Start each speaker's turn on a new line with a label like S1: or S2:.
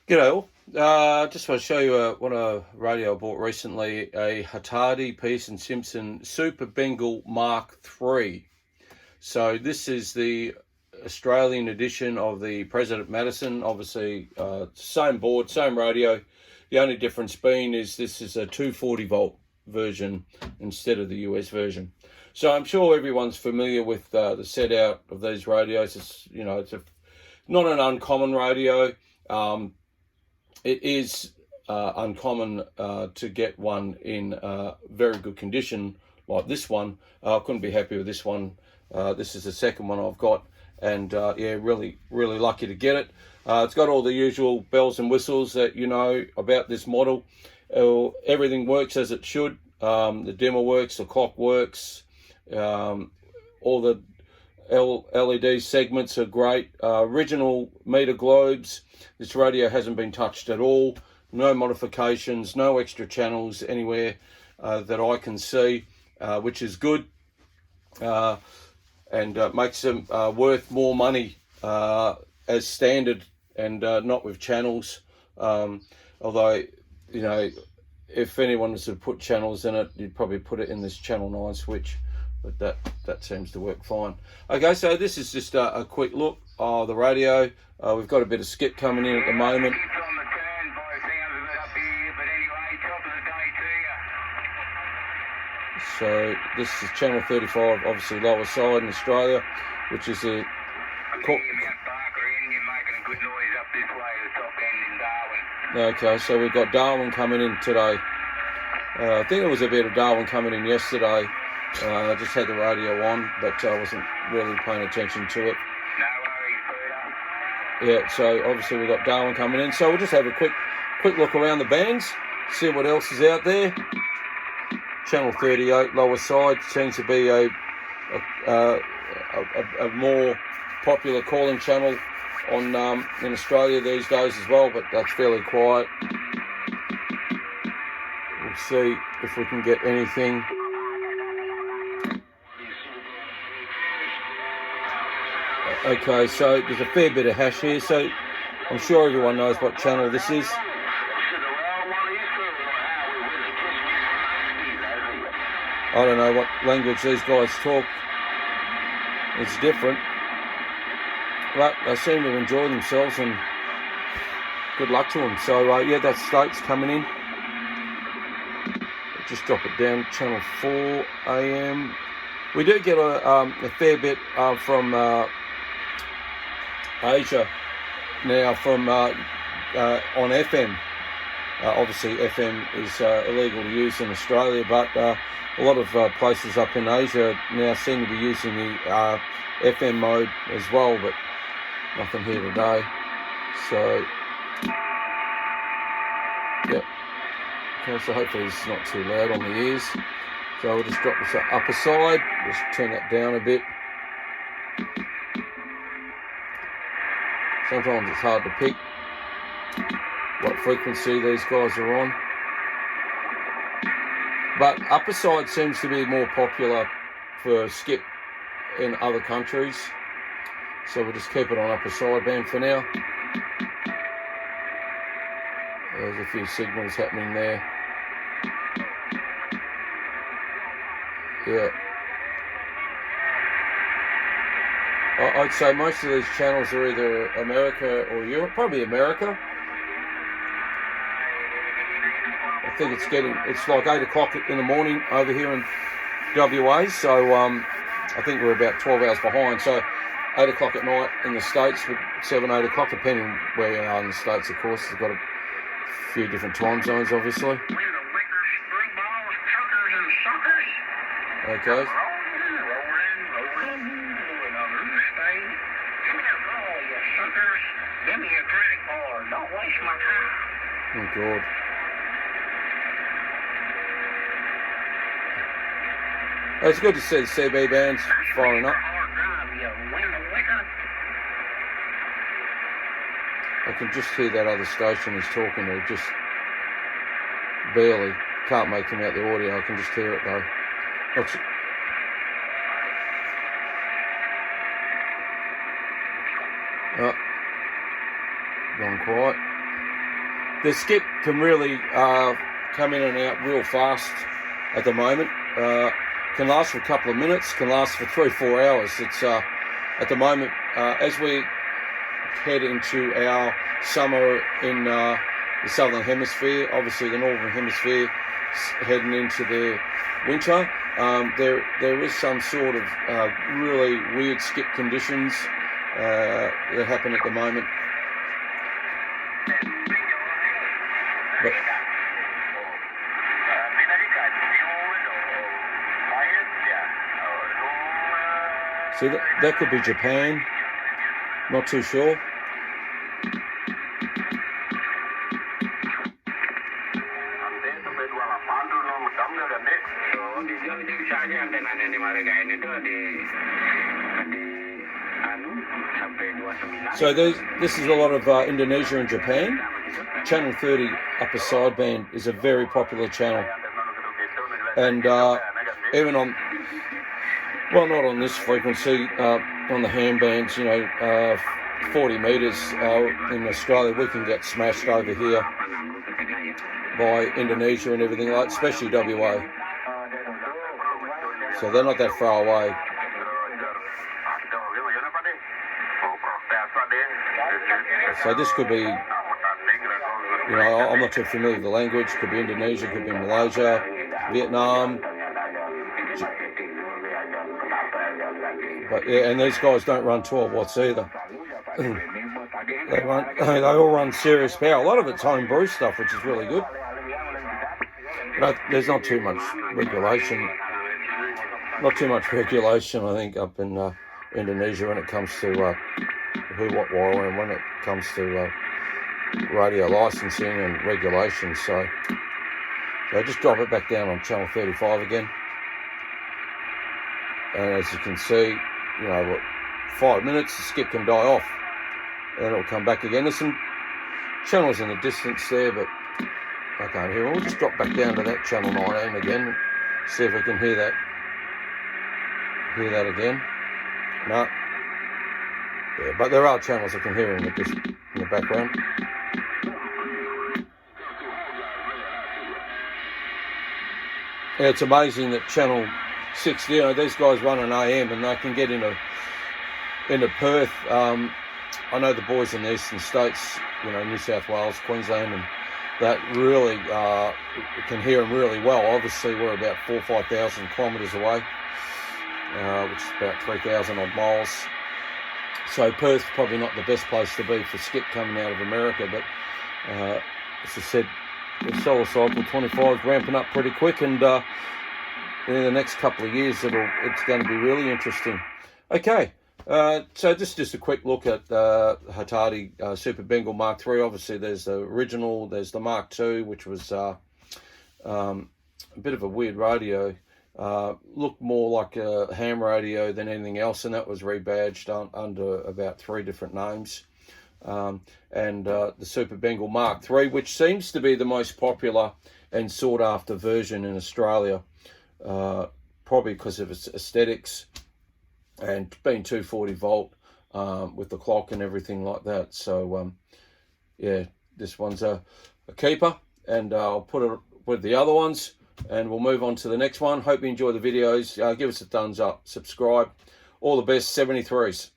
S1: G'day all. Just want to show you what a radio I bought recently, a Hatadi Pearce-Simpson Super Bengal III. So this is the Australian edition of the President Madison. Obviously, same board, same radio. The only difference being is this is a 240 volt version instead of the US version. So I'm sure everyone's familiar with the set out of these radios. It's not an uncommon radio. It is uncommon to get one in very good condition like this one. I couldn't be happy with this one. This is the second one I've got, and yeah, really lucky to get it. It's got all the usual bells and whistles that you know about this model. Everything works as it should. The dimmer works, the clock works, all the LED segments are great. Original meter globes. This radio hasn't been touched at all. No modifications, no extra channels anywhere that I can see, which is good, and makes them worth more money as standard and not with channels. Although, you know, if anyone was to put channels in it, you'd probably put it in this channel 9 switch. But that seems to work fine. Okay, so this is just a quick look of the radio. We've got a bit of skip coming in at the moment. So this is channel 35, obviously lower side in Australia, which is a... Okay, so we've got Darwin coming in today. I think there was a bit of Darwin coming in yesterday. I just had the radio on, but I wasn't really paying attention to it. Yeah, so obviously we've got Darwin coming in. So we'll just have a quick look around the bands, see what else is out there. Channel 38, lower side, seems to be a more popular calling channel on in Australia these days as well, but that's fairly quiet. We'll see if we can get anything. Okay, so there's a fair bit of hash here, so I'm sure everyone knows what channel this is. I don't know what language these guys talk. It's different. But they seem to enjoy themselves, and good luck to them. So, yeah, that's States coming in. Just drop it down, channel 4 AM. We do get a fair bit from... Asia now from on FM. Obviously FM is illegal to use in Australia, but a lot of places up in Asia now seem to be using the FM mode as well, but nothing here today. So yep, okay, so hopefully it's not too loud on the ears. So we'll just drop this upper side, just turn that down a bit. Sometimes it's hard to pick what frequency these guys are on. But upper side seems to be more popular for skip in other countries. So we'll just keep it on upper sideband for now. There's a few signals happening there. Yeah. I'd say most of these channels are either America or Europe, probably America. I think it's like 8 o'clock in the morning over here in WA, so I think we're about 12 hours behind. So 8 o'clock at night in the States, 7, 8 o'clock, depending where you are in the States, of course. They've got a few different time zones, obviously. Okay.
S2: Give me a credit card. Don't waste my time.
S1: Oh, God. It's good to see the CB bands firing up. I can just hear that other station is talking to, just barely. Can't make him out the audio. I can just hear it though. Oh, gone quiet. the skip can really come in and out real fast at the moment. Can last for a couple of minutes, can last for 3 or 4 hours. It's at the moment, as we head into our summer in the southern hemisphere, obviously the northern hemisphere heading into the winter, there is some sort of really weird skip conditions that happen at the moment. But, see, that could be Japan, not too sure. So this is a lot of Indonesia and Japan. Channel 30 upper sideband is a very popular channel. And even on, well, not on this frequency, on the ham bands, 40 metres in Australia, we can get smashed over here by Indonesia and everything like, especially WA. So they're not that far away. So this could be, I'm not too familiar with the language. Could be Indonesia, could be Malaysia, Vietnam. But yeah, and these guys don't run 12 watts either. They all run serious power. A lot of it's home brew stuff, which is really good. But there's not too much regulation. Not too much regulation, I think, up in Indonesia when it comes to who, what, why, and when it comes to radio licensing and regulations. So just drop it back down on channel 35 again. And as you can see, 5 minutes, the skip can die off. And then it'll come back again. There's some channels in the distance there, but I can't hear them. We'll just drop back down to that channel 19 again. See if we can hear that. Hear that again? No. Yeah, but there are channels I can hear in the background. Yeah, it's amazing that channel 6, these guys run an AM and they can get into Perth. I know the boys in the eastern states, New South Wales, Queensland, and that really can hear them really well. Obviously, we're about 4,000 or 5,000 kilometres away, which is about 3,000 odd miles. So Perth's probably not the best place to be for skip coming out of America, but as I said, the solar cycle 25 is ramping up pretty quick, and in the next couple of years it's going to be really interesting. Okay, so just a quick look at Hatadi Super Bengal Mark III. Obviously there's the original, there's the Mark II, which was a bit of a weird radio. Looked more like a ham radio than anything else, and that was rebadged under about 3 different names. And the Super Bengal Mark III, which seems to be the most popular and sought after version in Australia, probably because of its aesthetics and being 240 volt with the clock and everything like that. So yeah, this one's a keeper, and I'll put it with the other ones, and we'll move on to the next one. Hope you enjoy the videos. Give us a thumbs up, subscribe. All the best, 73s.